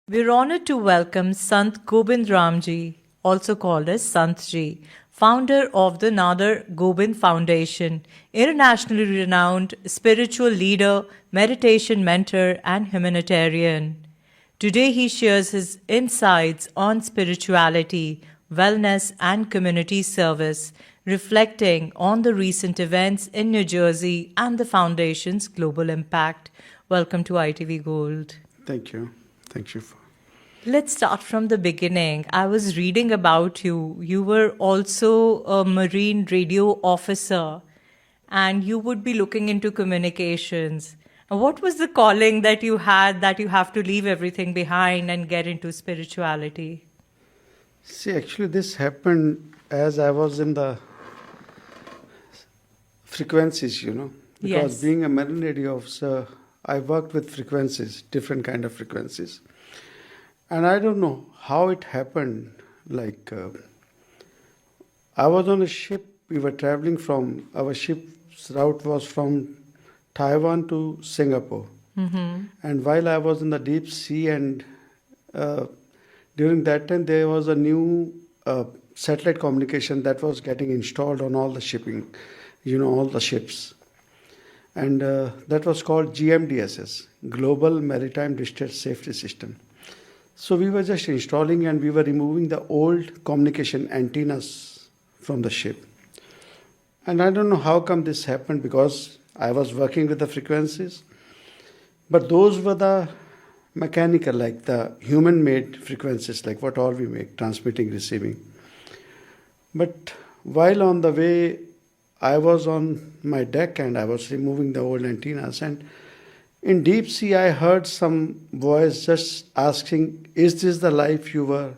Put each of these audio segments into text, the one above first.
We're honored to welcome Sant Gobind Ramji, also called as Sant Ji, founder of the Nadar Gobind Foundation, internationally renowned spiritual leader, meditation mentor, and humanitarian. Today, he shares his insights on spirituality, wellness, and community service, reflecting on the recent events in New Jersey and the Foundation's global impact. Welcome to ITV Gold. Thank you. Thank you. Let's start from the beginning. I was reading about you. You were also a Marine radio officer and you would be looking into communications. What was the calling that you had that you have to leave everything behind and get into spirituality? See, actually, this happened as I was in the frequencies, because Yes. being a marine radio officer, I worked with frequencies, different kind of frequencies. And I don't know how it happened. I was on a ship. We were traveling from, our ship's route was from Taiwan to Singapore. And while I was in the deep sea, and during that time, there was a new satellite communication that was getting installed on all the shipping, all the ships. And that was called GMDSS, Global Maritime Distress Safety System. So we were just installing and we were removing the old communication antennas from the ship. And I don't know how come this happened, because I was working with the frequencies, but those were the mechanical, like the human-made frequencies, like what all we make, transmitting, receiving. But while on the way, I was on my deck and I was removing the old antennas, and in deep sea I heard some voice just asking, is this the life you were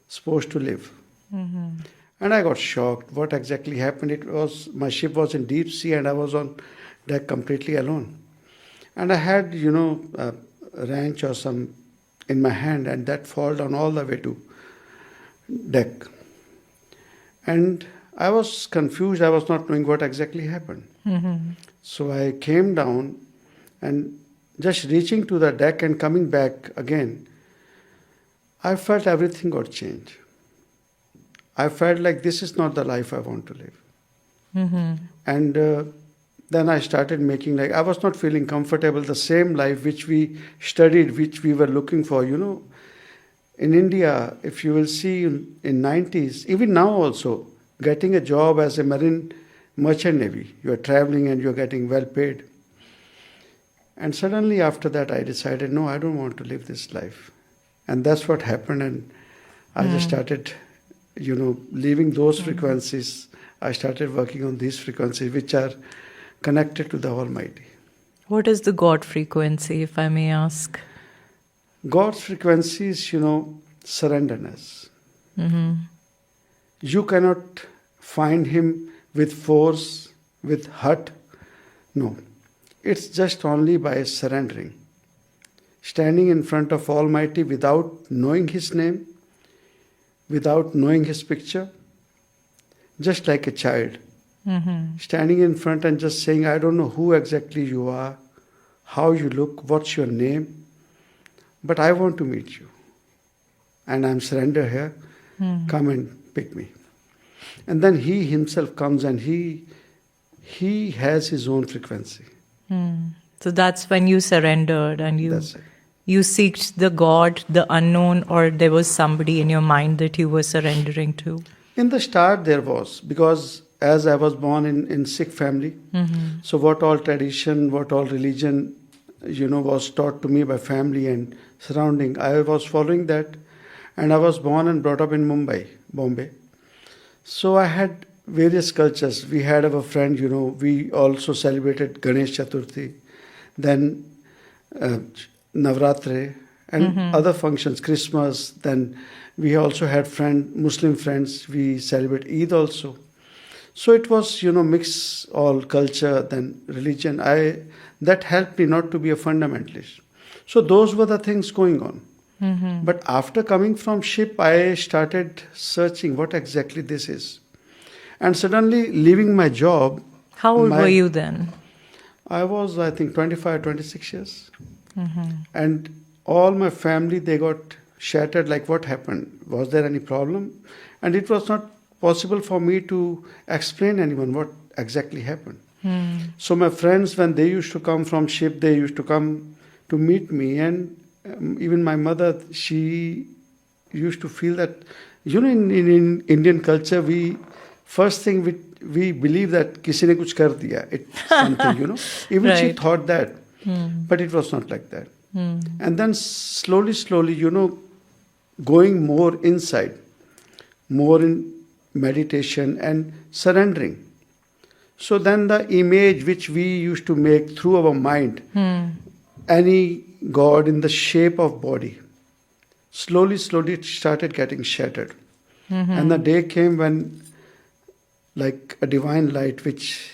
supposed to live? And I got shocked. What exactly happened? It was, my ship was in deep sea and I was on deck completely alone. And I had, a wrench or some in my hand, and that fall down all the way to deck. And I was confused. I was not knowing what exactly happened. So I came down, and just reaching to the deck and coming back again, I felt everything got changed. I felt like this is not the life I want to live. And then I started making, like, I was not feeling comfortable, the same life which we studied, which we were looking for, In India, if you will see in 90s, even now also, getting a job as a marine merchant navy, you are traveling and you are getting well paid. And suddenly after that, I decided, no, I don't want to live this life. And that's what happened. And I just started, leaving those frequencies. I started working on these frequencies, which are connected to the Almighty. What is the God frequency, if I may ask? God's frequency is, surrenderness. You cannot find Him with force, with hurt. No. It's just only by surrendering. Standing in front of Almighty without knowing His name, without knowing His picture, just like a child. Standing in front and just saying, I don't know who exactly you are, how you look, what's your name, but I want to meet you. And I'm surrendered here. Come and pick me. And then He Himself comes, and He has His own frequency. So that's when you surrendered and you seeked the God, the unknown, or there was somebody in your mind that you were surrendering to? In the start there was, because as I was born in Sikh family, so what all tradition, what all religion, was taught to me by family and surrounding, I was following that. And I was born and brought up in Bombay. So I had various cultures. We had our friend, we also celebrated Ganesh Chaturthi, then Navratri, and other functions, Christmas. Then we also had Muslim friends. We celebrate Eid also. So it was, mix all culture, then religion. That helped me not to be a fundamentalist. So those were the things going on. But after coming from ship, I started searching what exactly this is. And suddenly leaving my job. How old were you then? I was, I think, 25, 26 years. And all my family, they got shattered, like what happened? Was there any problem? And it was not possible for me to explain anyone what exactly happened. So my friends, when they used to come from ship, they used to come to meet me, and even my mother, she used to feel that, in Indian culture, we first thing we believe that kisi ne kuch kar diya, it's something. Even she Right. thought that, but it was not like that. And then slowly, going more inside, more in meditation and surrendering. So then the image which we used to make through our mind, any God in the shape of body, slowly it started getting shattered. And the day came when, like a divine light which,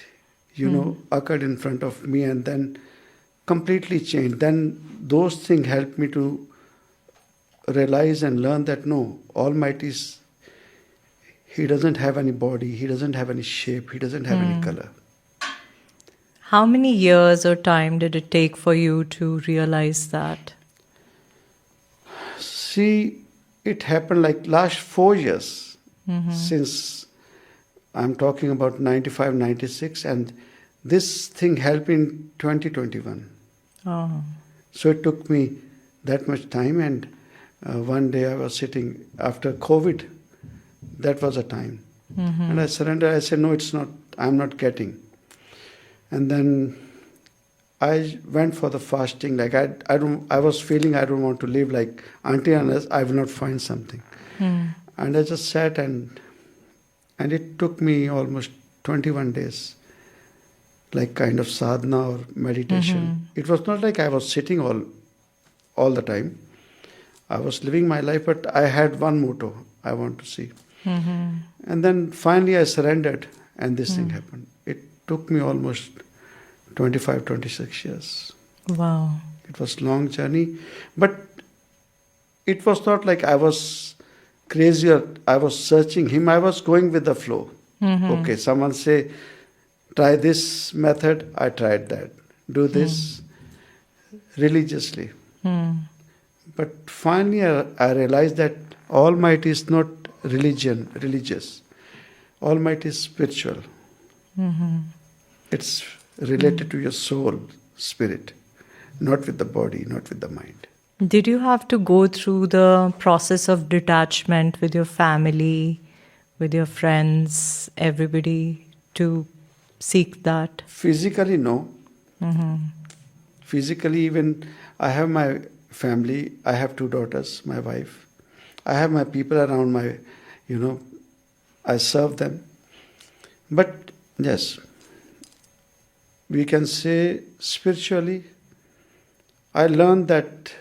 occurred in front of me and then completely changed. Then those things helped me to realize and learn that no, Almighty is, He doesn't have any body, He doesn't have any shape, He doesn't have any color. How many years or time did it take for you to realize that? See, it happened like last 4 years since I'm talking about 95, 96, and this thing helped in 2021. Oh. So it took me that much time, and one day I was sitting after COVID, that was a time. And I surrendered, I said, no, it's not, I'm not getting. And then I went for the fasting, like I was feeling I don't want to live like auntie unless I will not find something. And I just sat and it took me almost 21 days, like kind of sadhana or meditation. It was not like I was sitting all the time. I was living my life, but I had one motto, I want to see. And then finally I surrendered and this thing happened. It took me almost 25, 26 years. Wow. It was a long journey, but it was not like I was crazy or I was searching Him. I was going with the flow. Okay, someone say, try this method. I tried that. Do this religiously. But finally I realized that Almighty is not religious. Almighty is spiritual. It's related to your soul, spirit, not with the body, not with the mind. Did you have to go through the process of detachment with your family, with your friends, everybody to seek that? Physically, no. Physically, even I have my family, I have 2 daughters, my wife. I have my people around my, I serve them. But yes, we can say spiritually, I learned that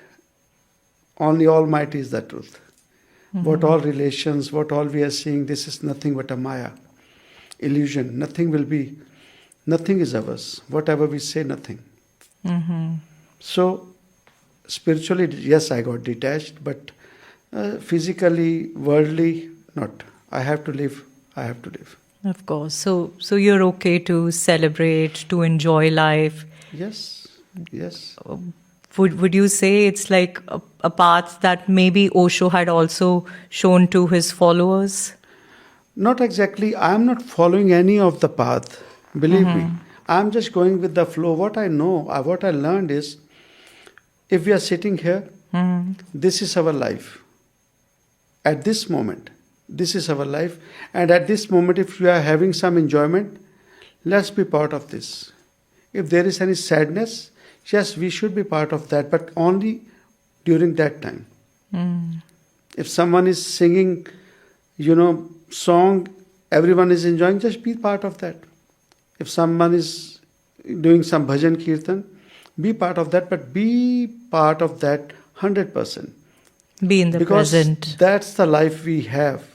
only Almighty is the truth. What all relations, what all we are seeing, this is nothing but a Maya, illusion. Nothing is ours. Whatever we say, nothing. So, spiritually, yes, I got detached, but physically, worldly, not. I have to live. Of course. So you're okay to celebrate, to enjoy life. Yes. Would you say it's like a path that maybe Osho had also shown to his followers? Not exactly. I'm not following any of the path. Believe me. I'm just going with the flow. What I know, what I learned is, if we are sitting here, this is our life. At this moment, this is our life. And at this moment, if we are having some enjoyment, let's be part of this. If there is any sadness, yes, we should be part of that, but only during that time. If someone is singing, song, everyone is enjoying, just be part of that. If someone is doing some bhajan kirtan, be part of that, but be part of that 100%. Be in the because present. That's the life we have.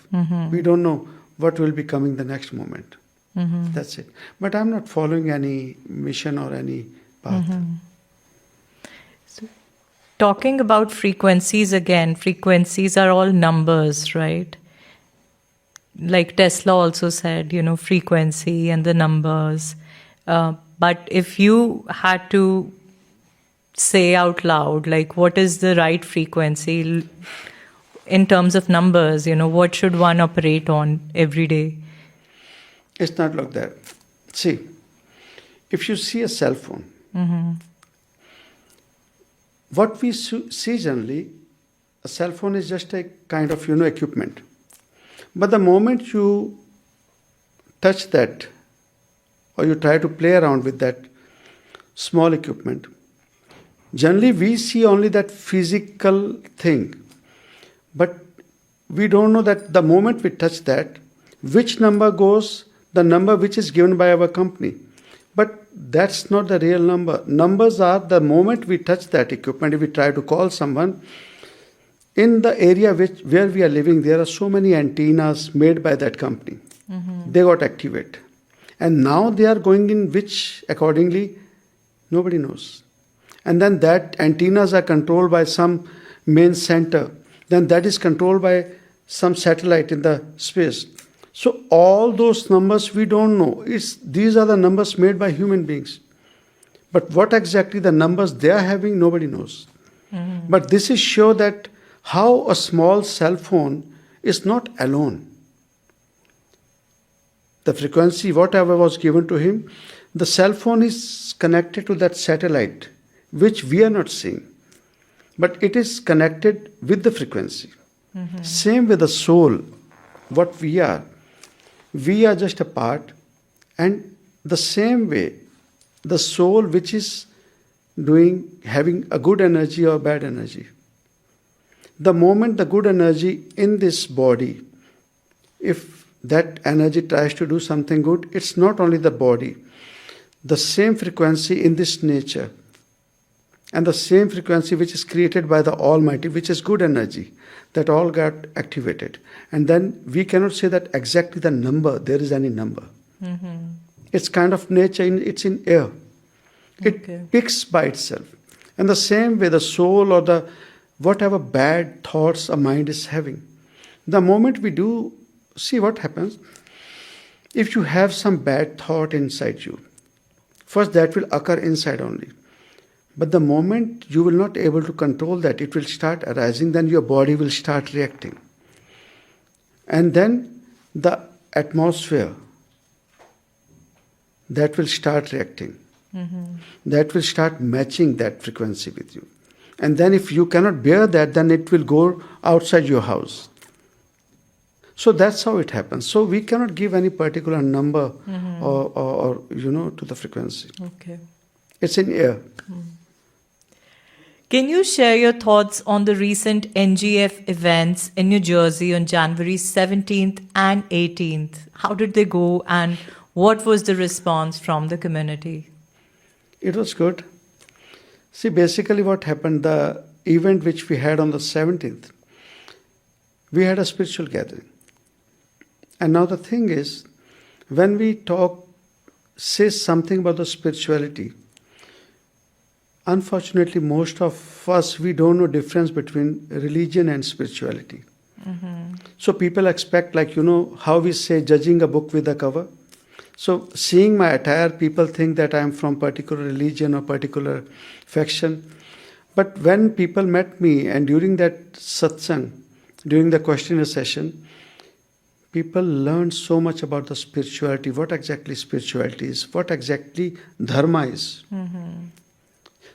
We don't know what will be coming the next moment. That's it. But I'm not following any mission or any path. So, talking about frequencies again, frequencies are all numbers, right? Like Tesla also said, frequency and the numbers. But if you had to say out loud? Like, what is the right frequency in terms of numbers? What should one operate on every day? It's not like that. See, if you see a cell phone, what we see generally, a cell phone is just a kind of, equipment. But the moment you touch that or you try to play around with that small equipment, generally we see only that physical thing. But we don't know that the moment we touch that, which number goes, the number which is given by our company. But that's not the real number. Numbers are the moment we touch that equipment, if we try to call someone, in the area where we are living, there are so many antennas made by that company. They got activated. And now they are going in which accordingly, nobody knows. And then that antennas are controlled by some main center. Then that is controlled by some satellite in the space. So all those numbers we don't know. These are the numbers made by human beings. But what exactly the numbers they are having, nobody knows. But this is sure that how a small cell phone is not alone. The frequency, whatever was given to him, the cell phone is connected to that satellite, which we are not seeing. But it is connected with the frequency. Same with the soul, what we are. We are just a part, and the same way, the soul which is having a good energy or bad energy. The moment the good energy in this body, if that energy tries to do something good, it's not only the body. The same frequency in this nature, and the same frequency which is created by the Almighty, which is good energy, that all got activated. And then we cannot say that exactly the number, there is any number. It's kind of nature, it's in air. It picks by itself. And the same way the soul or the whatever bad thoughts a mind is having, the moment we do, see what happens. If you have some bad thought inside you, first that will occur inside only. But the moment you will not able to control that, it will start arising, then your body will start reacting. And then the atmosphere, that will start reacting. That will start matching that frequency with you. And then if you cannot bear that, then it will go outside your house. So that's how it happens. So we cannot give any particular number or to the frequency. Okay. It's in air. Can you share your thoughts on the recent NGF events in New Jersey on January 17th and 18th? How did they go, and what was the response from the community? It was good. See, basically what happened, the event which we had on the 17th, we had a spiritual gathering. And now the thing is, when we say something about the spirituality, unfortunately, most of us, we don't know difference between religion and spirituality. So people expect, how we say judging a book with a cover. So seeing my attire, people think that I am from particular religion or particular faction. But when people met me, and during that satsang, during the questionnaire session, people learned so much about the spirituality, what exactly spirituality is, what exactly dharma is.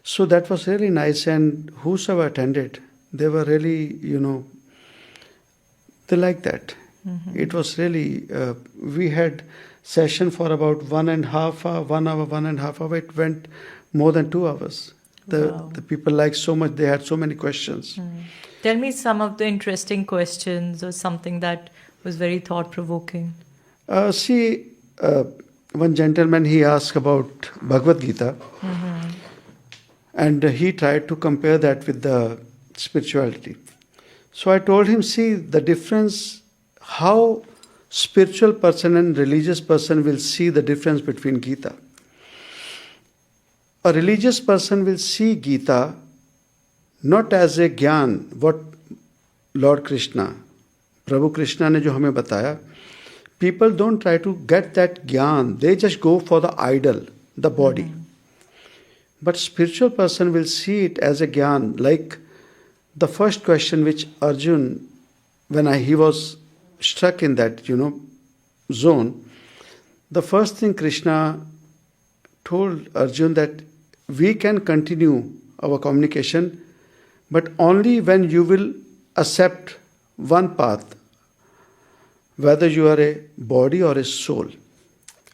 So that was really nice, and whosoever attended, they were really, they liked that. It was really, we had session for about 1.5 hours, 1 hour, 1.5 hours. It went more than 2 hours. The people liked so much, they had so many questions. Tell me some of the interesting questions or something that was very thought-provoking. One gentleman, he asked about Bhagavad Gita. And he tried to compare that with the spirituality. So I told him, see the difference, how spiritual person and religious person will see the difference between Gita. A religious person will see Gita not as a gyan, what Lord Krishna, Prabhu Krishna ne jo hame bataya. People don't try to get that gyan, they just go for the idol, the body. But spiritual person will see it as a gyan, like the first question which Arjun, he was struck in that, zone, the first thing Krishna told Arjun that we can continue our communication, but only when you will accept one path, whether you are a body or a soul.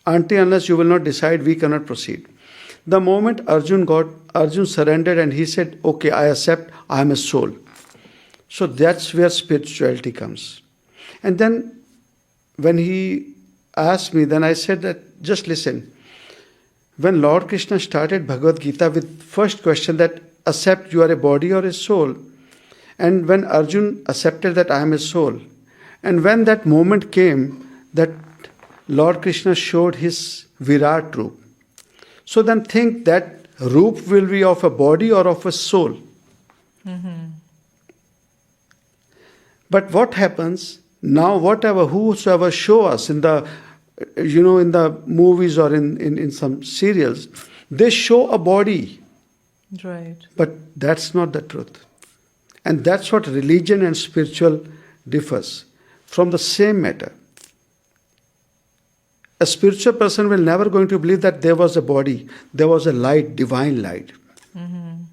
Until unless you will not decide, we cannot proceed. The moment Arjun surrendered and he said, okay, I accept, I am a soul. So that's where spirituality comes. And then when he asked me, then I said that, just listen. When Lord Krishna started Bhagavad Gita with first question that accept you are a body or a soul, and when Arjun accepted that I am a soul, and when that moment came that Lord Krishna showed his Virat Roop, so then think that Roop will be of a body or of a soul. Mm-hmm. But what happens now? Whosoever show us in the in the movies or in some serials, they show a body. Right. But that's not the truth. And that's what religion and spiritual differs from the same matter. A spiritual person will never going to believe that there was a body, there was a light, divine light. Mm-hmm.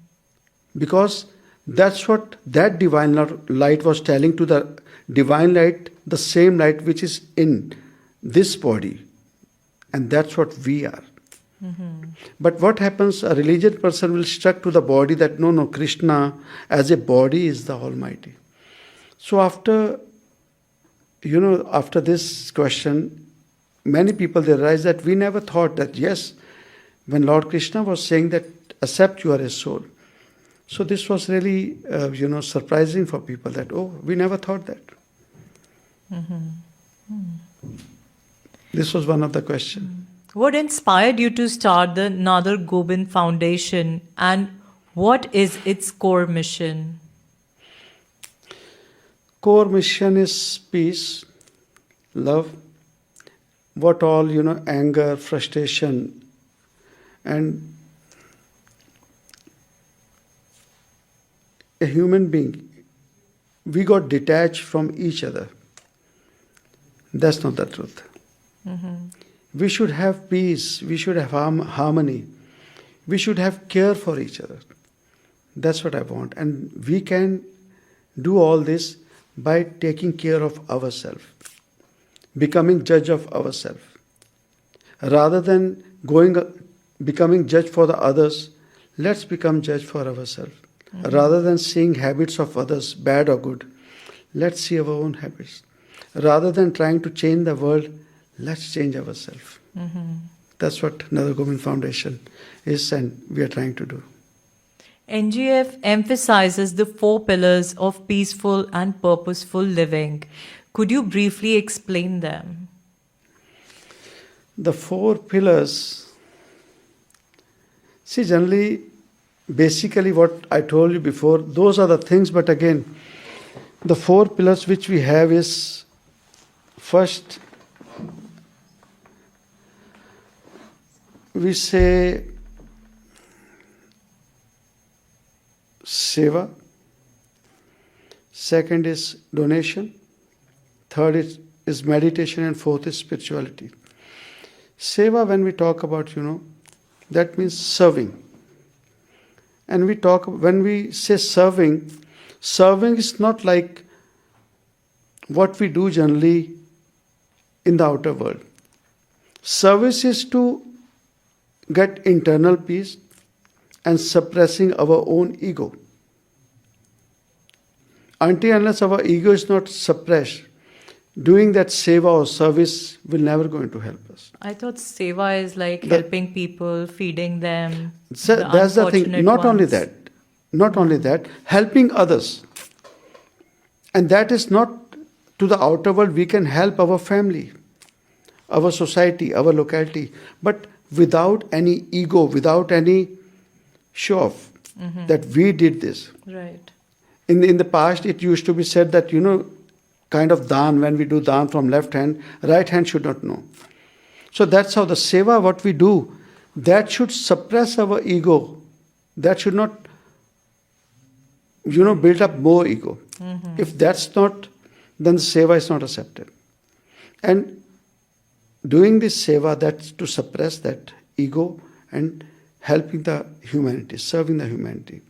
Because that's what that divine light was telling to the divine light, the same light which is in this body. And that's what we are. Mm-hmm. But what happens, a religious person will stuck to the body that no, Krishna as a body is the Almighty. So after this question, many people, they realize that we never thought that, yes, when Lord Krishna was saying that, accept you are a soul. So this was really, surprising for people that, we never thought that. Mm-hmm. Mm. This was one of the questions. What inspired you to start the Nadar Gobind Foundation, and what is its core mission? Core mission is peace, love, what all, anger, frustration, and a human being, we got detached from each other. That's not the truth. Mm-hmm. We should have peace, we should have harmony, we should have care for each other. That's what I want. And we can do all this by taking care of ourselves, becoming judge of ourselves. Rather than becoming judge for the others, let's become judge for ourselves. Mm-hmm. Rather than seeing habits of others, bad or good, let's see our own habits. Rather than trying to change the world, let's change ourselves. Mm-hmm. That's what Nadar Gobind Foundation is, and we are trying to do. NGF emphasizes the 4 pillars of peaceful and purposeful living. Could you briefly explain them? The 4 pillars, see, generally, basically what I told you before, those are the things, but again, the 4 pillars which we have is, first, we say seva, second is donation, third is meditation, and fourth is spirituality. Seva, when we talk about, that means serving. And when we say serving is not like what we do generally in the outer world. Service is to get internal peace and suppressing our own ego. Until unless our ego is not suppressed, doing that seva or service will never going to help us. I thought seva is like helping people, feeding them. That's the thing. Not only that, helping others. And that is not to the outer world. We can help our family, our society, our locality, but without any ego, without any show off, mm-hmm. that we did this. Right. In the past, it used to be said that, kind of daan, when we do daan from left hand, right hand should not know. So that's how the seva, what we do, that should suppress our ego That should not, build up more ego. If that's not, then the seva is not accepted. And doing this seva, that's to suppress that ego and helping the humanity, serving the humanity.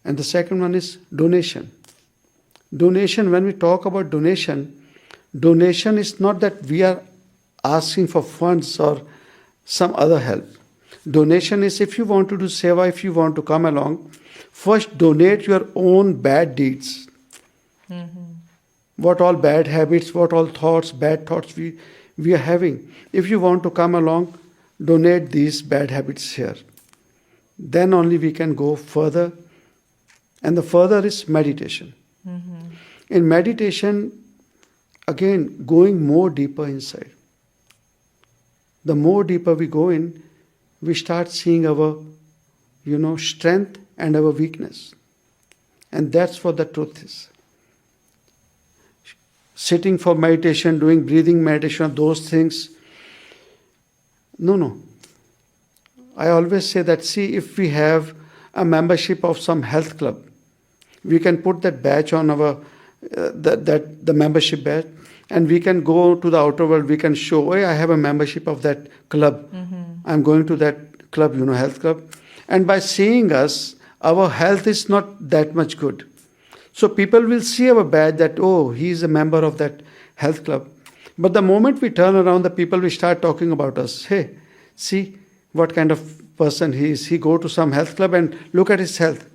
And the second one is donation. Donation, when we talk about donation is not that we are asking for funds or some other help. Donation is if you want to do seva, if you want to come along, first donate your own bad deeds. What all bad habits, what all thoughts, bad thoughts we are having. If you want to come along, donate these bad habits here. Then only we can go further. And the further is meditation. In meditation, again, going more deeper inside. The more deeper we go in, we start seeing our, strength and our weakness. And that's what the truth is. Sitting for meditation, doing breathing meditation, those things. No. I always say that, if we have a membership of some health club, we can put that badge on our, the membership badge, and we can go to the outer world, we can show, hey, I have a membership of that club. I'm going to that club, health club. And by seeing us, our health is not that much good. So people will see our badge that, oh, he is a member of that health club. But the moment we turn around, the people will start talking about us. Hey, see what kind of person he is. He go to some health club and look at his health.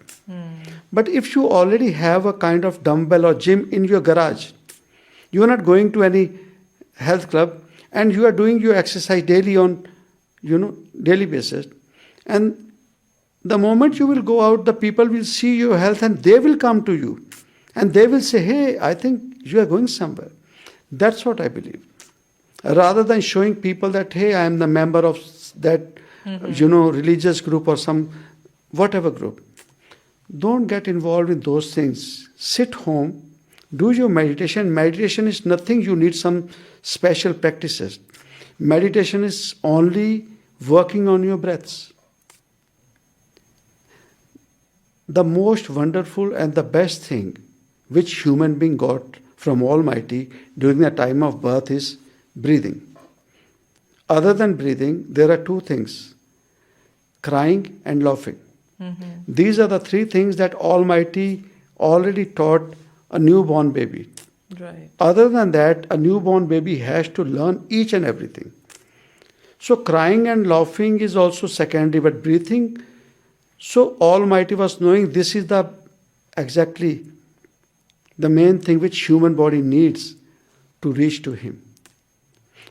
But if you already have a kind of dumbbell or gym in your garage, you are not going to any health club, and you are doing your exercise daily on, daily basis. And the moment you will go out, the people will see your health and they will come to you. And they will say, hey, I think you are going somewhere. That's what I believe. Rather than showing people that, hey, I am the member of that, religious group or some whatever group. Don't get involved in those things. Sit home, do your meditation. Meditation is nothing you need some special practices. Meditation is only working on your breaths. The most wonderful and the best thing which human being got from Almighty during the time of birth is breathing. Other than breathing, there are two things: crying and laughing. These are the three things that Almighty already taught a newborn baby. Right. Other than that, a newborn baby has to learn each and everything. So crying and laughing is also secondary, but breathing, so Almighty was knowing this is exactly the main thing which human body needs to reach to Him.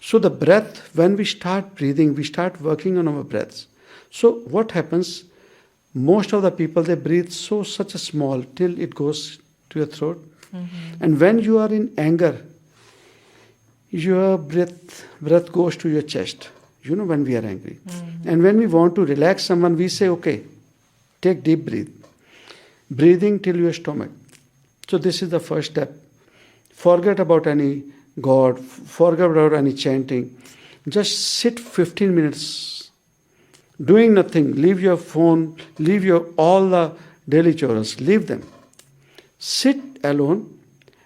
So the breath, when we start breathing, we start working on our breaths. So what happens? Most of the people, they breathe such a small till it goes to your throat. And when you are in anger, your breath goes to your chest. When we are angry. And when we want to relax someone, we say, okay, take deep breath. Breathing till your stomach. So this is the first step. Forget about any God, forget about any chanting. Just sit 15 minutes doing nothing. Leave your phone, leave all the daily chores, leave them. Sit alone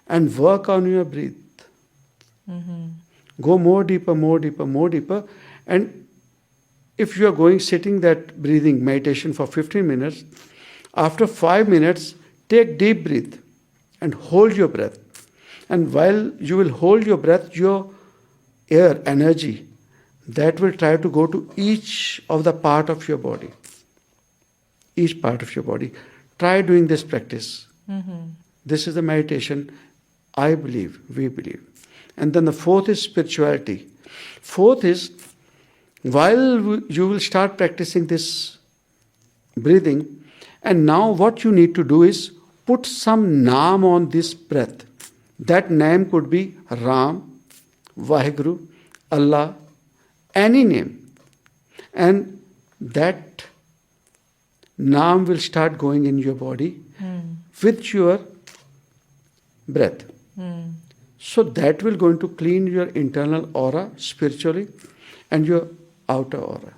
and work on your breath. Go more deeper, more deeper, more deeper. And if you are sitting that breathing meditation for 15 minutes, after 5 minutes, take deep breath and hold your breath. And while you will hold your breath, your air, energy, that will try to go to each of the part of your body. Each part of your body. Try doing this practice. This is the meditation, I believe, we believe. And then the fourth is spirituality. Fourth is, while you will start practicing this breathing, and now what you need to do is put some naam on this breath. That name could be Ram, Vaheguru, Allah, any name. And that naam will start going in your body with your breath. So that will going to clean your internal aura spiritually and your outer aura.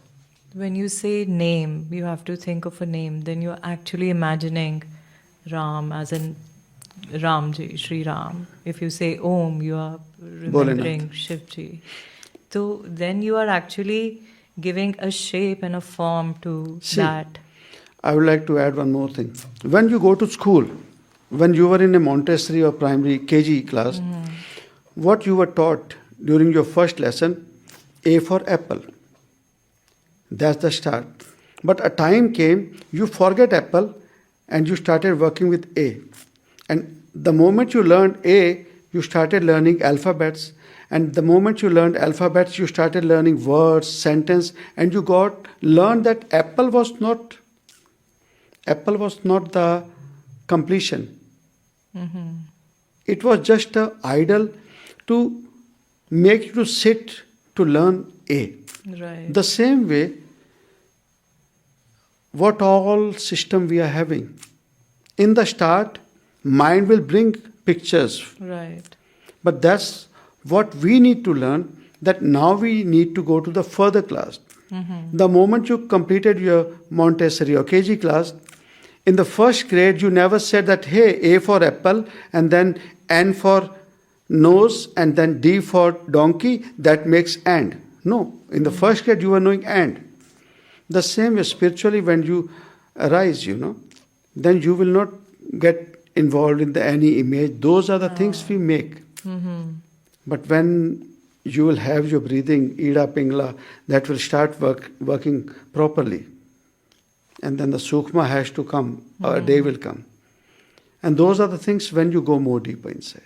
When you say name, you have to think of a name. Then you're actually imagining Ram as in Ramji, Sri Ram. If you say Om, you are remembering Shivji. So then you are actually giving a shape and a form to that. I would like to add one more thing. When you go to school, when you were in a Montessori or primary KG class, what you were taught during your first lesson, A for apple. That's the start. But a time came, you forget apple and you started working with A. And the moment you learned A, you started learning alphabets. And the moment you learned alphabets, you started learning words, sentence, and you learned that apple was not the completion. It was just an idol to make you to sit to learn A. Right. The same way, what all system we are having. In the start, mind will bring pictures. Right. But that's what we need to learn, that now we need to go to the further class. The moment you completed your Montessori or KG class, in the first grade, you never said that, hey, A for apple, and then N for nose, and then D for donkey, that makes and. No, in the first grade, you were knowing and. The same way, spiritually, when you arise, then you will not get involved in any image. Those are the things we make. But when you will have your breathing, Ida Pingla, that will start working properly. And then the Sukma has to come, a day will come. And those are the things when you go more deeper inside.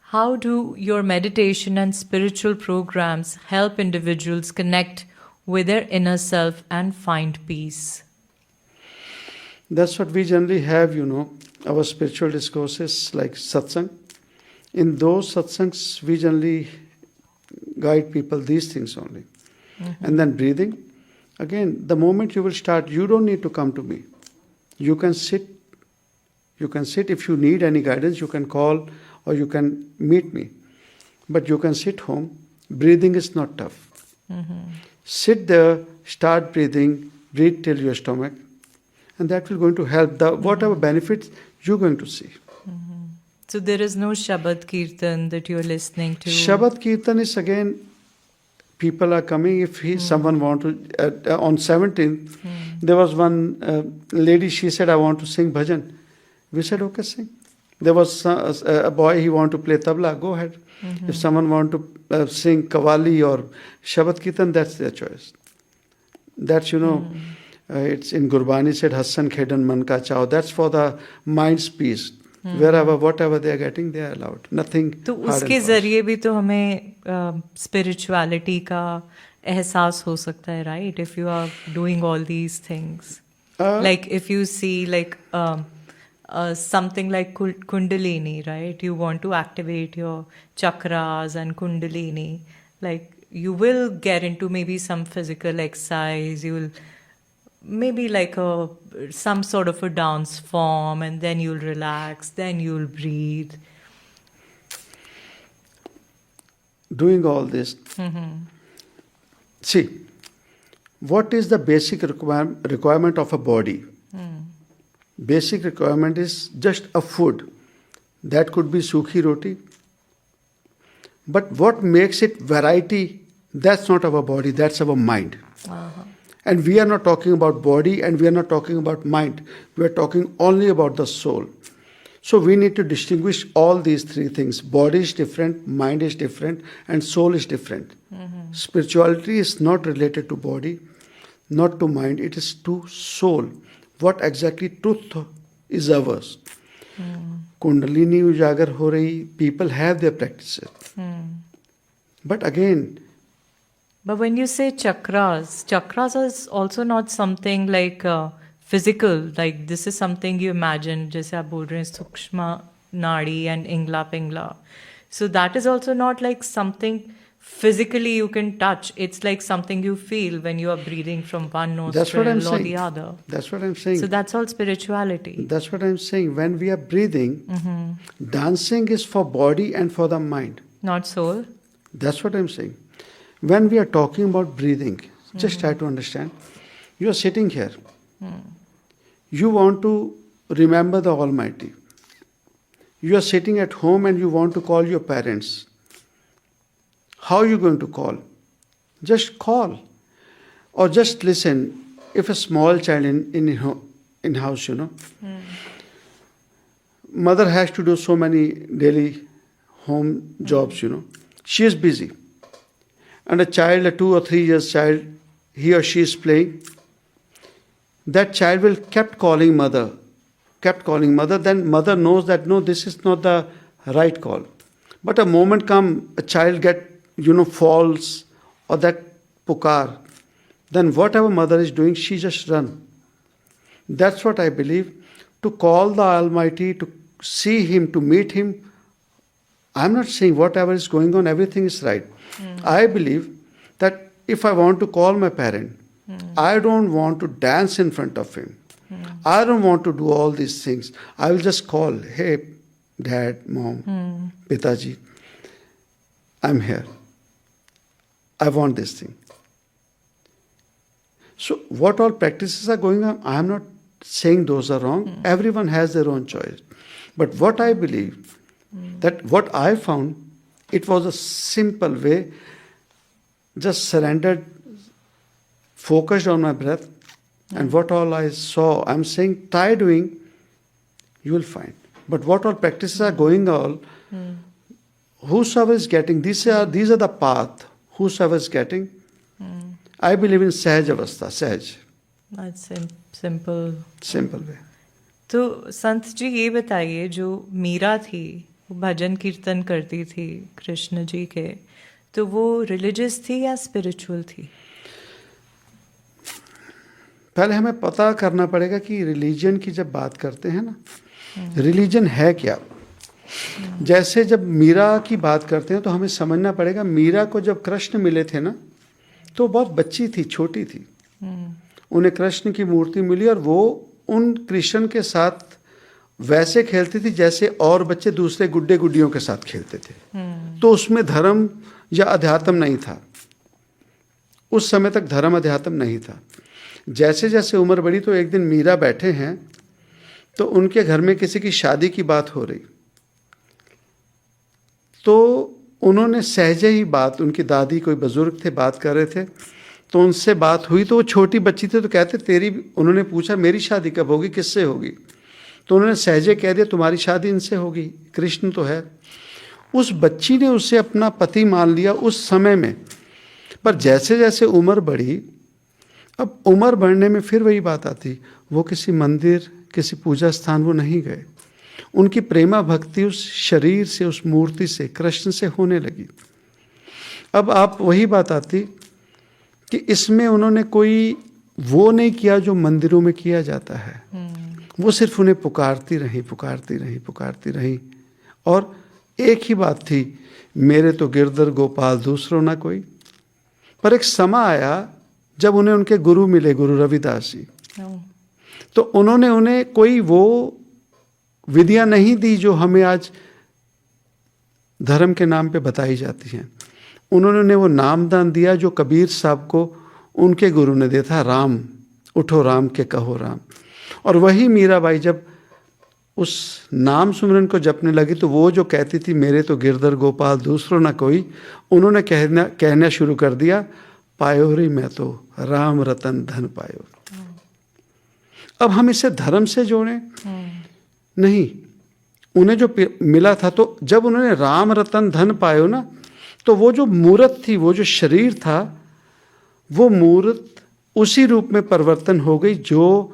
How do your meditation and spiritual programs help individuals connect with their inner self and find peace? That's what we generally have, our spiritual discourses like satsang. In those satsangs, we generally guide people these things only. And then breathing. Again, the moment you will start, you don't need to come to me. You can sit. You can sit. If you need any guidance, you can call or you can meet me. But you can sit home. Breathing is not tough. Sit there, start breathing, breathe till your stomach. And that will going to help. Whatever benefits you're going to see. So there is no Shabad Kirtan that you're listening to? Shabad Kirtan is again, people are coming. If someone want to, on 17th, there was one lady, she said, I want to sing bhajan. We said, okay, sing. There was a boy, he want to play tabla, go ahead. If someone want to sing Kavali or Shabad Kirtan, that's their choice. That's, it's in Gurbani said, Hassan Khedan Man Ka Chao. That's for the mind's peace. Wherever, whatever they are getting, they are allowed. Nothing. तो उसके जरिए भी तो हमें spirituality का एहसास हो सकता है, right? If you are doing all these things, like if you see like something like Kundalini, right? You want to activate your chakras and Kundalini, like you will get into maybe some physical exercise. You will maybe like some sort of a dance form, and then you'll relax, then you'll breathe. Doing all this. See, what is the basic requirement of a body? Basic requirement is just a food. That could be sukhi roti. But what makes it variety, that's not our body, that's our mind. And we are not talking about body and we are not talking about mind. We are talking only about the soul. So we need to distinguish all these three things. Body is different, mind is different, and soul is different. Spirituality is not related to body, not to mind, it is to soul. What exactly truth is ours. Kundalini ujagar ho rahi, people have their practices. But again, but when you say chakras is also not something like physical, like this is something you imagine, जैसे आप बोल रहे हैं सूक्ष्म नाड़ी and ingla pingla. So that is also not like something physically you can touch. It's like something you feel when you are breathing from one nostril or the other. That's what I'm saying. So that's all spirituality. That's what I'm saying. When we are breathing, dancing is for body and for the mind. Not soul. That's what I'm saying. When we are talking about breathing, Just try to understand. You are sitting here. You want to remember the Almighty. You are sitting at home and you want to call your parents. How are you going to call? Just call. Or just listen. If a small child in house, mother has to do so many daily home jobs, She is busy. And a child, a 2 or 3 years child, he or she is playing. That child will kept calling mother. Then mother knows that no, this is not the right call. But a moment come, a child falls or that pukar. Then whatever mother is doing, she just run. That's what I believe. To call the Almighty, to see Him, to meet Him. I'm not saying whatever is going on, everything is right. I believe that if I want to call my parent, I don't want to dance in front of him. I don't want to do all these things. I will just call, hey, dad, mom, Pitaji, I'm here. I want this thing. So what all practices are going on, I am not saying those are wrong. Everyone has their own choice. But what I believe, that what I found, it was a simple way, just surrendered, focused on my breath, and what all I saw, I'm saying, try doing, you will find. But what all practices are going on, whosoever is getting, these are the path, whosoever is getting, I believe in Sahaj Avastha, Sahaj. That's simple. Simple way. तो संत जी ये बताइए, जो मीरा थी वो भजन कीर्तन करती थी कृष्ण जी के, तो वो रिलीजियस थी या स्पिरिचुअल थी? पहले हमें पता करना पड़ेगा कि रिलीजन की जब बात करते हैं ना, रिलीजन है क्या। जैसे जब मीरा की बात करते हैं तो हमें समझना पड़ेगा, मीरा को जब कृष्ण मिले थे ना, तो बहुत बच्ची थी, छोटी थी। उन्हें कृष्ण की मूर्ति मिली और वो उन कृष्ण के साथ वैसे खेलती थी जैसे और बच्चे दूसरे गुड्डे गुड्डियों के साथ खेलते थे। तो उसमें धर्म या अध्यात्म नहीं था। उस समय तक धर्म अध्यात्म नहीं था। जैसे जैसे उम्र बढ़ी तो एक दिन मीरा बैठे हैं तो उनके घर में किसी की शादी की बात हो रही, तो उन्होंने सहजे ही बात, उनकी दादी कोई बुजुर्ग थे बात कर रहे थे, तो उनसे बात हुई। तो वो छोटी बच्ची थी, तो कहते तेरी, उन्होंने पूछा मेरी शादी कब होगी, किससे होगी? तो उन्होंने सहजे कह दिया तुम्हारी शादी इनसे होगी, कृष्ण तो है। उस बच्ची ने उसे अपना पति मान लिया उस समय में। पर जैसे जैसे उम्र बढ़ी, अब उम्र बढ़ने में फिर वही बात आती, वो किसी मंदिर, किसी पूजा स्थान वो नहीं गए। उनकी प्रेमा भक्ति उस शरीर से, उस मूर्ति से, कृष्ण से होने लगी। अब आप वही बात आती कि इसमें उन्होंने कोई वो नहीं किया जो मंदिरों में किया जाता है। वो सिर्फ उन्हें पुकारती रही। और एक ही बात थी, मेरे तो गिरधर गोपाल दूसरों ना कोई। पर एक समय आया जब उन्हें उनके गुरु मिले, गुरु रविदास जी, तो उन्होंने उन्हें कोई वो विद्या नहीं दी जो हमें आज धर्म के नाम पे बताई जाती हैं। उन्होंने उन्हें वो नामदान दिया जो कबीर साहब को उनके गुरु ने दिया था, राम, उठो राम के कहो राम। और वही मीराबाई जब उस नाम सुमरन को जपने लगी तो वो जो कहती थी मेरे तो गिरधर गोपाल दूसरों ना कोई, उन्होंने कहना शुरू कर दिया, पायो रे मैं तो राम रतन धन पायो। अब हम इसे धर्म से जोड़ें? नहीं, उन्हें जो मिला था, तो जब उन्होंने राम रतन धन पायो ना, तो वो जो मूर्त थी, वो जो शरीर था, वो मूर्त उसी रूप में परिवर्तन हो गई जो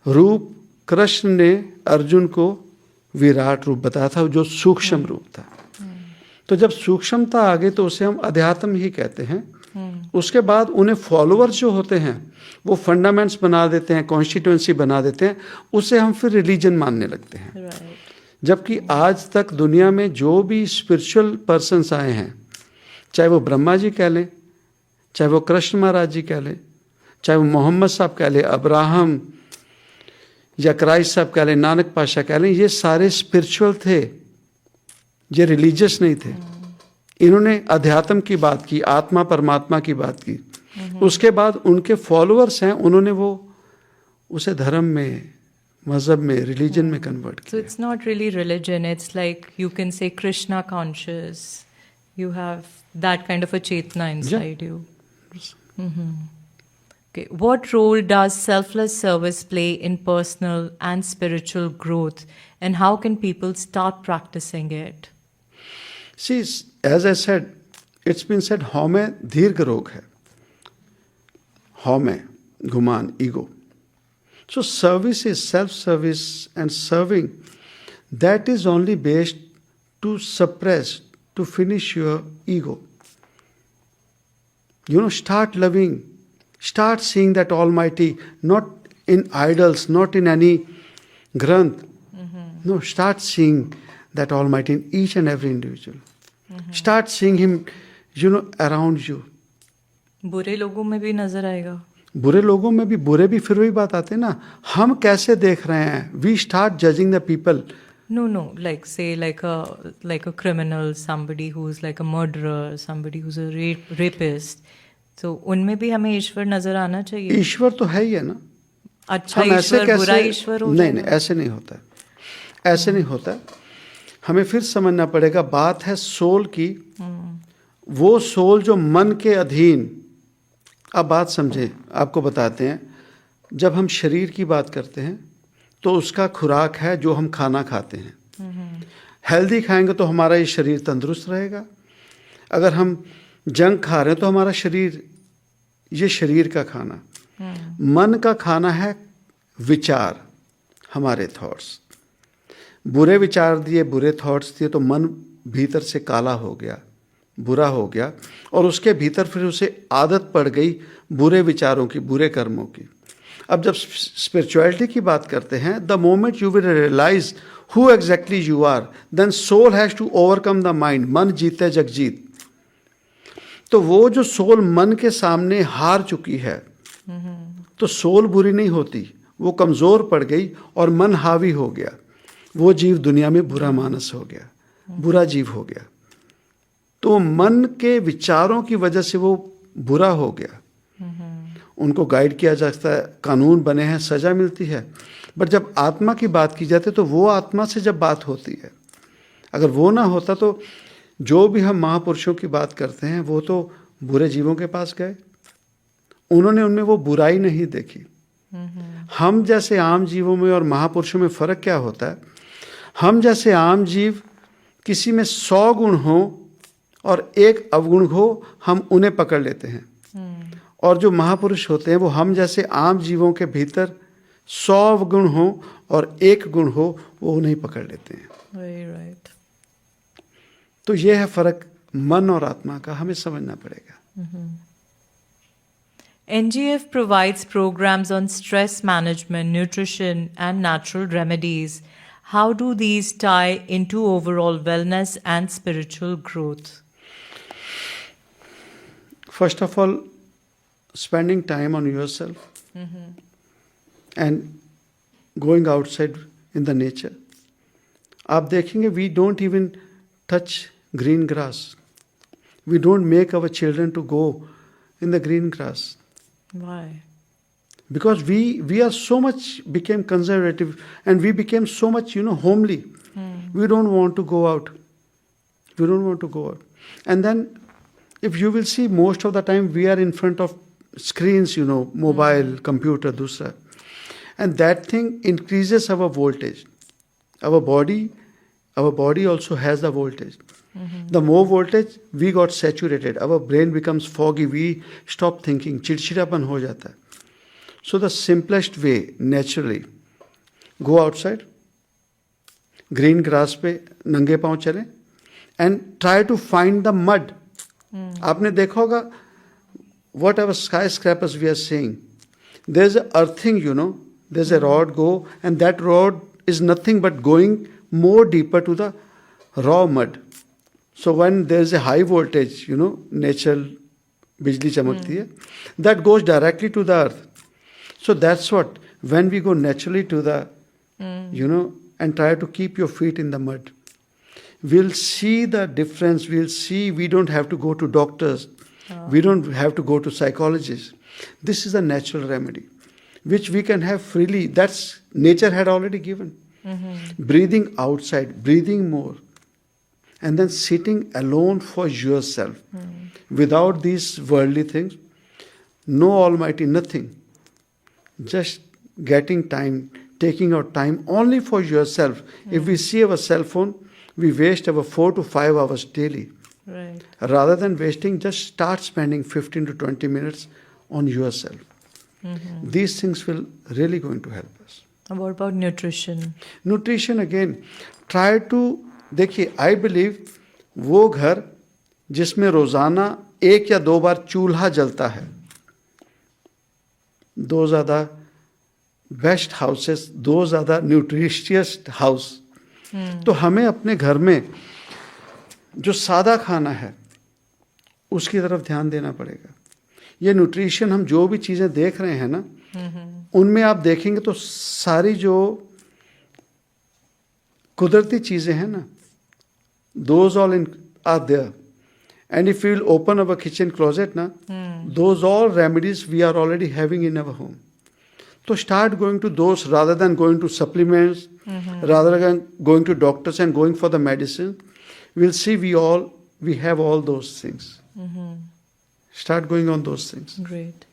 रूप कृष्ण ने अर्जुन को विराट रूप बताया था, जो सूक्ष्म रूप था। तो जब सूक्ष्मता आ गई तो उसे हम अध्यात्म ही कहते हैं। उसके बाद उन्हें फॉलोअर्स जो होते हैं वो फंडामेंट्स बना देते हैं, कॉन्स्टिट्यूएंसी बना देते हैं, उसे हम फिर रिलीजन मानने लगते हैं। जबकि आज तक दुनिया में जो भी स्पिरिचुअल पर्सन्स आए हैं, चाहे वो ब्रह्मा जी कह लें, चाहे वो कृष्ण महाराज जी कह लें, चाहे वो मोहम्मद साहब कह लें, अब्राहम या क्राइस्ट साहब कह लें, नानक पाशा कह लें, ये सारे स्पिरिचुअल थे, ये रिलीजियस नहीं थे। इन्होंने अध्यात्म की बात की, आत्मा परमात्मा की बात की। उसके बाद उनके फॉलोअर्स हैं, उन्होंने वो उसे धर्म में, मजहब में, रिलीजन में कन्वर्ट So किया. it's not really religion, it's like you can say Krishna conscious. You have that kind of a chetna inside you. Okay. What role does selfless service play in personal and spiritual growth, and how can people start practicing it? See, as I said, it's been said, हौ में दीर्घ रोग है. हौ में गुमान, ego. So service is self-service, and serving, that is only based to suppress, to finish your ego. Start loving, start seeing that Almighty, not in idols, not in any granth. No, start seeing that Almighty in each and every individual. Start seeing Him, around you. बुरे लोगों में भी नजर आएगा. बुरे लोगों में भी, बुरे भी फिर वही बात आते हैं ना, हम कैसे देख रहे हैं. We start judging the people. No, like say like a criminal, somebody who's like a murderer, somebody who's a rapist. So उनमें भी हमें ईश्वर नजर आना चाहिए. ईश्वर तो है ही है ना. अच्छा हम ऐसे ईश्वर, बुरा कैसे, ईश्वर हो नहीं, ऐसे नहीं होता. ऐसे नहीं होता. हमें फिर समझना पड़ेगा, बात है सोल की. वो सोल जो मन के अधीन. अब बात समझें, आपको बताते हैं. जब हम शरीर की बात करते हैं तो उसका खुराक है जो हम खाना खाते हैं. हेल्दी खाएंगे तो हमारा ये शरीर तंदुरुस्त रहेगा. अगर हम जंक खा रहे हैं तो हमारा शरीर, ये शरीर का खाना. मन का खाना है विचार, हमारे थॉट्स. बुरे विचार दिए, बुरे थॉट्स दिए तो मन भीतर से काला हो गया, बुरा हो गया, और उसके भीतर फिर उसे आदत पड़ गई बुरे विचारों की, बुरे कर्मों की. अब जब स्पिरिचुअलिटी की बात करते हैं, the moment you will realise who exactly you are, then soul has to overcome the mind. मन जीते जग जीत. तो वो जो सोल मन के सामने हार चुकी है, तो सोल बुरी नहीं होती, वो कमजोर पड़ गई और मन हावी हो गया. वो जीव दुनिया में बुरा मानस हो गया, बुरा जीव हो गया. तो मन के विचारों की वजह से वो बुरा हो गया. उनको गाइड किया जाता है, कानून बने हैं, सजा मिलती है. बट जब आत्मा की बात की जाती है तो वो आत्मा से जब बात होती है, अगर वो ना होता तो जो भी हम महापुरुषों की बात करते हैं वो तो बुरे जीवों के पास गए, उन्होंने उनमें वो बुराई नहीं देखी. हम जैसे आम जीवों में और महापुरुषों में फ़र्क क्या होता है? हम जैसे आम जीव, किसी में 100 गुण हो और एक अवगुण हो, हम उन्हें पकड़ लेते हैं. और जो महापुरुष होते हैं वो हम जैसे आम जीवों के भीतर 100 गुण हो और एक गुण हो, वो उन्हें पकड़ लेते हैं. Right. तो ये है फर्क मन और आत्मा का, हमें समझना पड़ेगा. NGF provides programs on stress management, nutrition, and natural remedies. How do these tie into overall wellness and spiritual growth? First of all, spending time on yourself and going outside in the nature. आप देखेंगे, we don't even touch green grass. We don't make our children to go in the green grass. Why? Because we are so much became conservative and we became so much, homely. We don't want to go out. We don't want to go out. And then if you will see, most of the time we are in front of screens, mobile, computer, dusra. And that thing increases our voltage. Our body also has the voltage. The more voltage, we got saturated. Our brain becomes foggy. We stop thinking. चिड़चिड़ापन हो जाता है. So the simplest way, naturally, go outside, green grass पे नंगे पांव चलें, and try to find the mud. आपने देखा होगा, whatever skyscrapers we are seeing, there's a earthing, there's a rod go, and that rod is nothing but going more deeper to the raw mud. So when there's a high voltage, natural बिजली चमकती है, that goes directly to the earth. So that's what, when we go naturally to the, and try to keep your feet in the mud, we'll see the difference. We'll see we don't have to go to doctors. We don't have to go to psychologists. This is a natural remedy, which we can have freely. That's nature had already given. Breathing outside, breathing more, and then sitting alone for yourself, without these worldly things. No almighty, nothing. Just getting time, taking out time only for yourself. If we see our cell phone, we waste our 4 to 5 hours daily. Right. Rather than wasting, just start spending 15 to 20 minutes on yourself. These things will really going to help us. And what about nutrition? Nutrition again, try to, देखिए, I believe वो घर जिसमें रोजाना 1 या 2 बार चूल्हा जलता है, those are the best houses, those are the nutritious house. तो हमें अपने घर में जो सादा खाना है उसकी तरफ ध्यान देना पड़ेगा. ये न्यूट्रिशन, हम जो भी चीज़ें देख रहे हैं ना, उनमें आप देखेंगे तो सारी जो कुदरती चीज़ें हैं ना, those all are there. And if we will open our kitchen closet na, those all remedies we are already having in our home. So start going to those rather than going to supplements, rather than going to doctors and going for the medicine. We'll see we have all those things. Start going on those things. Great.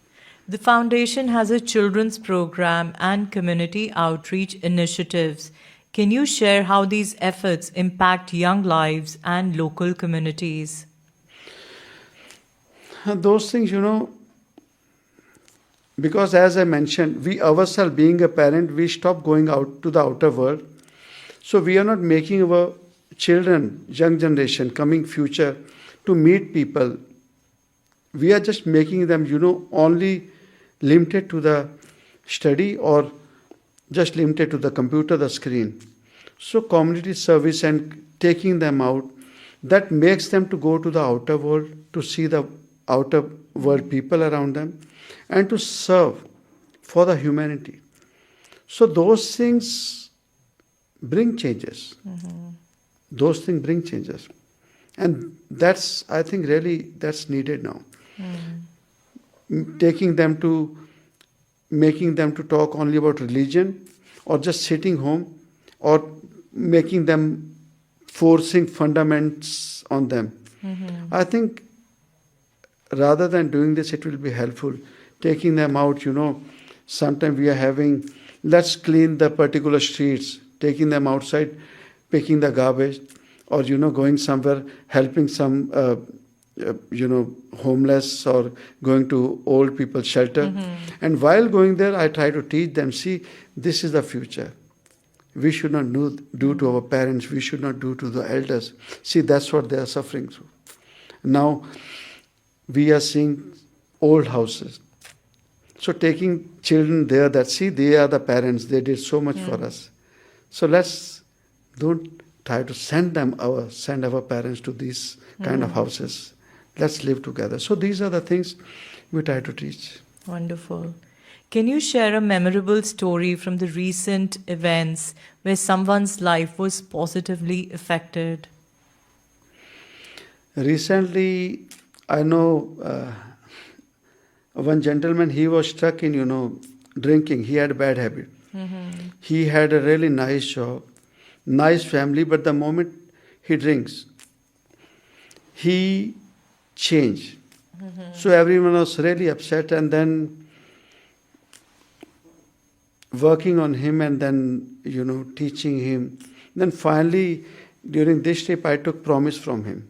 The foundation has a children's program and community outreach initiatives. Can you share how these efforts impact young lives and local communities? Those things, because as I mentioned, we ourselves being a parent, we stop going out to the outer world. So we are not making our children, young generation, coming future to meet people. We are just making them, only limited to the study or just limited to the computer, the screen. So community service and taking them out, that makes them to go to the outer world, to see the outer world people around them, and to serve for the humanity. So those things bring changes. Those things bring changes. And that's, I think, really that's needed now. Making them to talk only about religion, or just sitting home, or making them forcing fundamentals on them. I think rather than doing this, it will be helpful. Taking them out, sometimes we are having, let's clean the particular streets, taking them outside, picking the garbage, or, going somewhere, helping some, homeless, or going to old people's shelter. And while going there, I try to teach them, see, this is the future. We should not do to our parents, we should not do to the elders. See, that's what they are suffering through. Now, we are seeing old houses. So taking children there, that see, they are the parents, they did so much for us. So don't try to send our parents to these kind of houses. Let's live together. So these are the things we try to teach. Wonderful. Can you share a memorable story from the recent events where someone's life was positively affected? Recently, I know one gentleman, he was stuck in, drinking. He had a bad habit. He had a really nice job, nice family, but the moment he drinks, he changed. So everyone was really upset, and then working on him, and then, teaching him. Then finally, during this trip, I took promise from him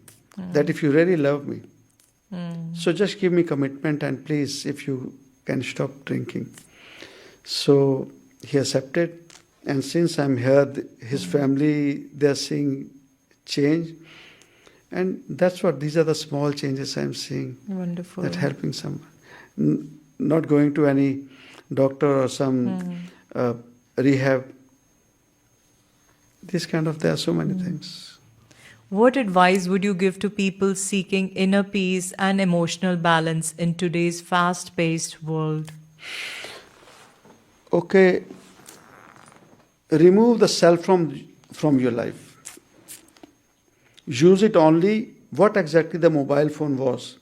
that if you really love me, so just give me commitment, and please, if you can stop drinking. So he accepted, and since I'm here, his family, they're seeing change. And these are the small changes I'm seeing. Wonderful. That helping someone. Not going to any doctor or some rehab. There are so many things. What advice would you give to people seeking inner peace and emotional balance in today's fast-paced world? Okay, remove the self from your life. Use it only what exactly the mobile phone was.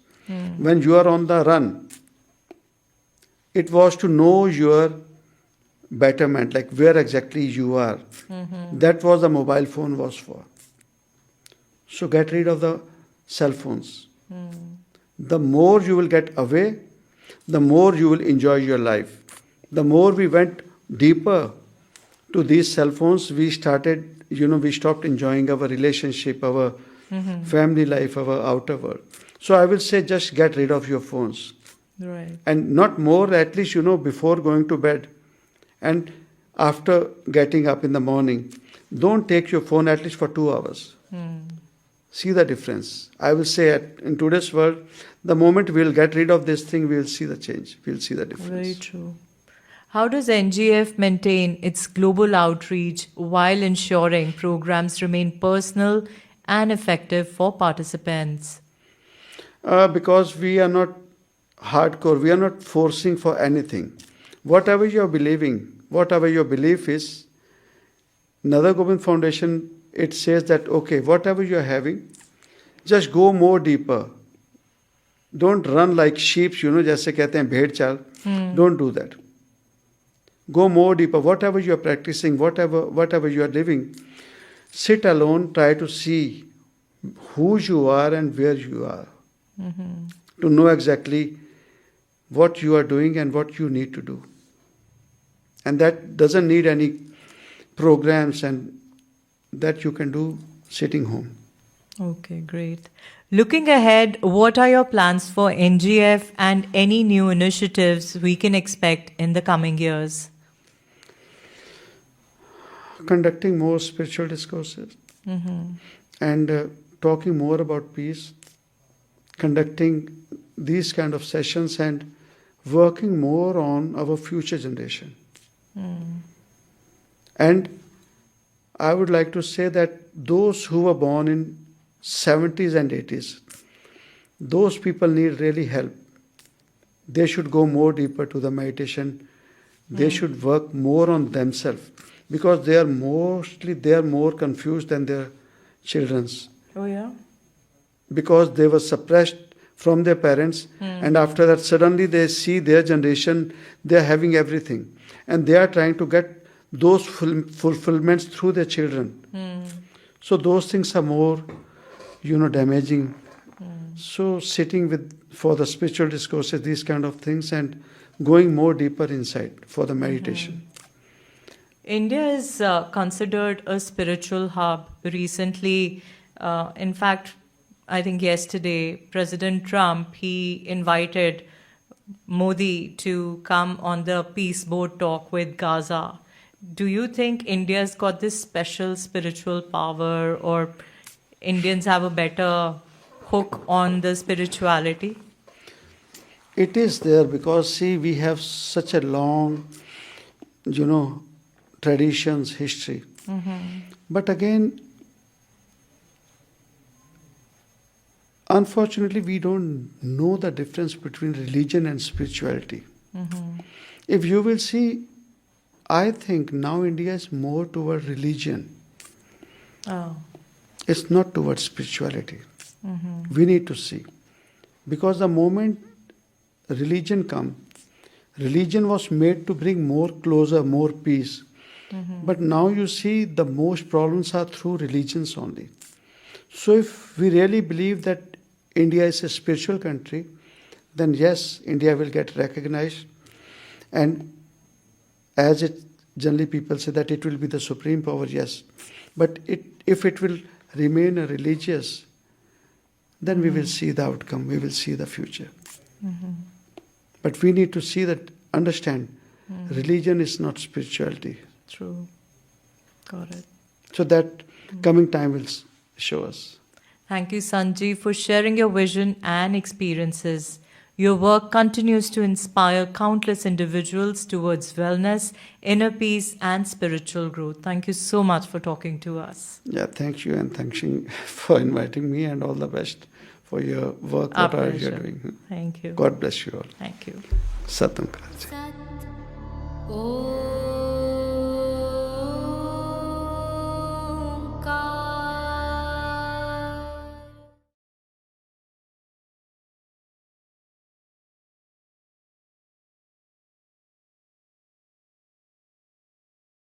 When you are on the run, it was to know your betterment, like where exactly you are. That was the mobile phone was for. So get rid of the cell phones. The more you will get away, the more you will enjoy your life. The more we went deeper to these cell phones, we stopped enjoying our relationship, our family life, our outer world. So I will say just get rid of your phones. Right. And not more, at least, before going to bed. And after getting up in the morning, don't take your phone at least for 2 hours. See the difference. I will say in today's world, the moment we'll get rid of this thing, we'll see the change. We'll see the difference. Very true. How does NGF maintain its global outreach while ensuring programs remain personal and effective for participants? Because we are not hardcore, we are not forcing for anything. Whatever you're believing, whatever your belief is, Nadar Gobind Foundation, it says that, okay, whatever you're having, just go more deeper. Don't run like sheep, जैसे कहते हैं भेड़ चाल. Don't do that. Go more deeper. Whatever you are practicing, whatever you are living, sit alone, try to see who you are and where you are. To know exactly what you are doing and what you need to do. And that doesn't need any programs, and that you can do sitting home. Okay, great. Looking ahead, what are your plans for NGF and any new initiatives we can expect in the coming years? Conducting more spiritual discourses and talking more about peace, conducting these kind of sessions and working more on our future generation. And I would like to say that those who were born in 70s and 80s, those people need really help. They should go more deeper to the meditation. They should work more on themselves, because they are more confused than their children's. Oh, yeah? Because they were suppressed from their parents, and after that suddenly they see their generation, they are having everything, and they are trying to get those fulfillments through their children. So those things are more, damaging. So sitting for the spiritual discourses, these kind of things, and going more deeper inside for the meditation. India is considered a spiritual hub. Recently, in fact, I think yesterday, President Trump, he invited Modi to come on the peace boat talk with Gaza. Do you think India's got this special spiritual power, or Indians have a better hook on the spirituality? It is there because, see, we have such a long, traditions, history. But again, unfortunately, we don't know the difference between religion and spirituality. If you will see, I think now India is more toward religion. Oh. It's not towards spirituality. We need to see. Because the moment religion comes, religion was made to bring more closer, more peace. But now you see the most problems are through religions only. So if we really believe that India is a spiritual country, then yes, India will get recognized. And as it generally people say that it will be the supreme power, yes. But if it will remain a religious, then we will see the outcome, we will see the future. But we need to see that, understand, religion is not spirituality. True. Got it. So that coming time will show us. Thank you, Sanji, for sharing your vision and experiences. Your work continues to inspire countless individuals towards wellness, inner peace, and spiritual growth. Thank you so much for talking to us. Yeah, thank you, and thank you for inviting me, and all the best for your work, Our whatever you're pleasure. doing. Thank you. God bless you all. Thank you. Satam Karaji. Oh